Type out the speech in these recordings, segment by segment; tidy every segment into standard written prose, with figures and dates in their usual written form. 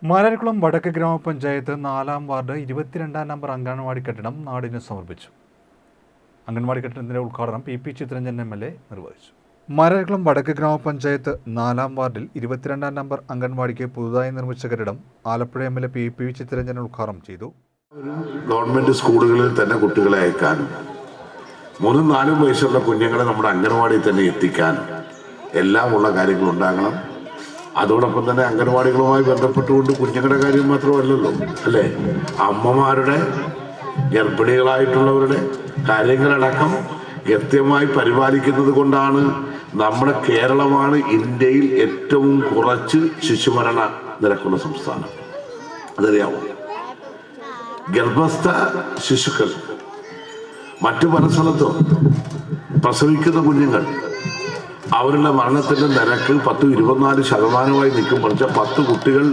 മാരാരിക്കുളം വടക്ക് ഗ്രാമപഞ്ചായത്ത് 4-ാം ward 22-ാം number anganwadi കെട്ടിടം നാടിന് സമർപ്പിച്ചു. അംഗൻവാടി കെട്ടിടത്തിന്റെ ഉദ്ഘാടനം പി ചിത്രരഞ്ജൻ MLA നിർവഹിച്ചു. മാരാരിക്കുളം വടക്ക് ഗ്രാമപഞ്ചായത്ത് 4-ാം വാർഡിൽ 22-ാം നമ്പർ അംഗൻവാടിക്ക് പുതുതായി നിർമ്മിച്ച കെട്ടിടം ആലപ്പുഴ MLA പി ചിത്രരഞ്ജൻ ഉദ്ഘാടനം ചെയ്തു. ഗവൺമെന്റ് സ്കൂളുകളിൽ തന്നെ കുട്ടികളെ അയക്കാനും 3-4 വയസ്സുള്ള കുഞ്ഞുങ്ങളെ നമ്മുടെ അംഗൻവാടിയിൽ തന്നെ എത്തിക്കാനും എല്ലാം ഉള്ള കാര്യങ്ങൾ ഉണ്ടാകണം. അതോടൊപ്പം തന്നെ അംഗൻവാടികളുമായി ബന്ധപ്പെട്ടുകൊണ്ട് കുഞ്ഞുങ്ങളുടെ കാര്യം മാത്രമല്ലല്ലോ, അല്ലേ, അമ്മമാരുടെ ഗർഭിണികളായിട്ടുള്ളവരുടെ കാര്യങ്ങളടക്കം കൃത്യമായി പരിപാലിക്കുന്നത് കൊണ്ടാണ് നമ്മുടെ കേരളമാണ് ഇന്ത്യയിൽ ഏറ്റവും കുറച്ച് ശിശുമരണ നിരക്കുള്ള സംസ്ഥാനം. അതറിയാമോ? ഗർഭസ്ഥ ശിശുക്കൾ മറ്റു പല സ്ഥലത്തും പ്രസവിക്കുന്ന കുഞ്ഞുങ്ങൾ അവരുടെ മരണത്തിൻ്റെ നിരക്ക് 10-24% നിൽക്കുമ്പോൾ 10 കുട്ടികൾ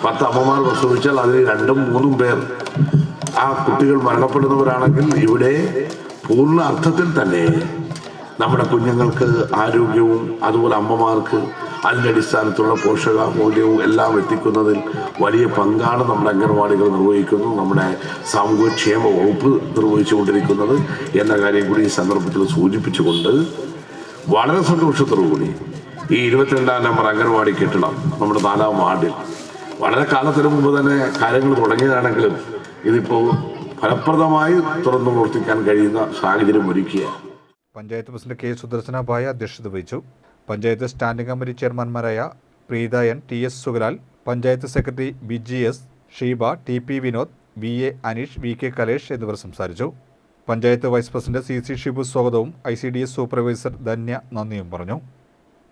10 അമ്മമാർ പ്രസവിച്ചാൽ അതിൽ 2-3 പേർ ആ കുട്ടികൾ മരണപ്പെടുന്നവരാണെങ്കിൽ ഇവിടെ പൂർണ്ണ അർത്ഥത്തിൽ തന്നെ നമ്മുടെ കുഞ്ഞുങ്ങൾക്ക് ആരോഗ്യവും അതുപോലെ അമ്മമാർക്ക് അതിൻ്റെ അടിസ്ഥാനത്തിലുള്ള പോഷകമൂല്യവും എല്ലാം എത്തിക്കുന്നതിൽ വലിയ പങ്കാണ് നമ്മുടെ അംഗൻവാടികൾ നിർവഹിക്കുന്നത്, നമ്മുടെ സാമൂഹ്യക്ഷേമ വകുപ്പ് നിർവഹിച്ചുകൊണ്ടിരിക്കുന്നത് എന്ന കാര്യം കൂടി ഈ സന്ദർഭത്തിൽ സൂചിപ്പിച്ചുകൊണ്ട് വളരെ സന്തോഷത്തോടുകൂടി ഈ 22-ാം നമ്പർ അംഗൻവാടി കെട്ടിടം നമ്മുടെ 4-ാം വാർഡിൽ വളരെ കാലത്തിന് മുമ്പ് തന്നെ കാര്യങ്ങൾ തുടങ്ങിയതാണെങ്കിലും ഇതിപ്പോൾ ഫലപ്രദമായി തുറന്നു പ്രവർത്തിക്കാൻ കഴിയുന്ന സാഹചര്യം ഒരുക്കിയാണ്. Panchayat president K. സുദർശനഭായ അധ്യക്ഷത വഹിച്ചു. പഞ്ചായത്ത് സ്റ്റാൻഡിംഗ് കമ്മിറ്റി ചെയർമാൻമാരായ Preetha N, TS Sugalal, panchayat secretary BGS Sheeba, TP Vinod, VA Aneesh, VK Kalesh എന്നിവർ സംസാരിച്ചു. Panchayat vice president CC Shibu സ്വാഗതവും ICDS സൂപ്പർവൈസർ ധന്യ നന്ദിയും പറഞ്ഞു.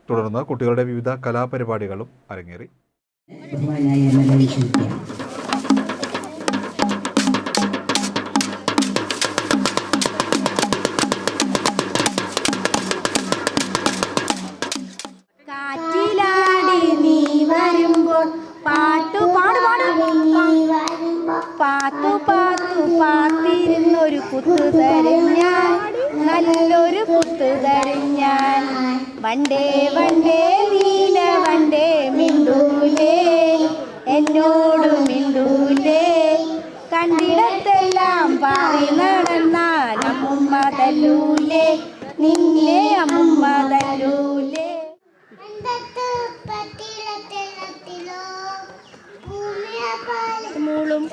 തുടർന്ന് കുട്ടികളുടെ വിവിധ കലാപരിപാടികളും അരങ്ങേറി. പാത്തിരുന്നൊരു കുത്തു തരും ഞാൻ, നല്ലൊരു കുത്തു തരും ഞാൻ. വണ്ടേ വണ്ടേ നീല വണ്ടേ മിണ്ടൂലേ, എന്നോട് മിണ്ടൂലേ. കണ്ടിടത്തെല്ലാം പാറി നടന്നാൽ അമ്മുമ്മ തല്ലൂലേ, നിന്നെ അമ്മുമ്മ തല്ലൂലേ. മൂളും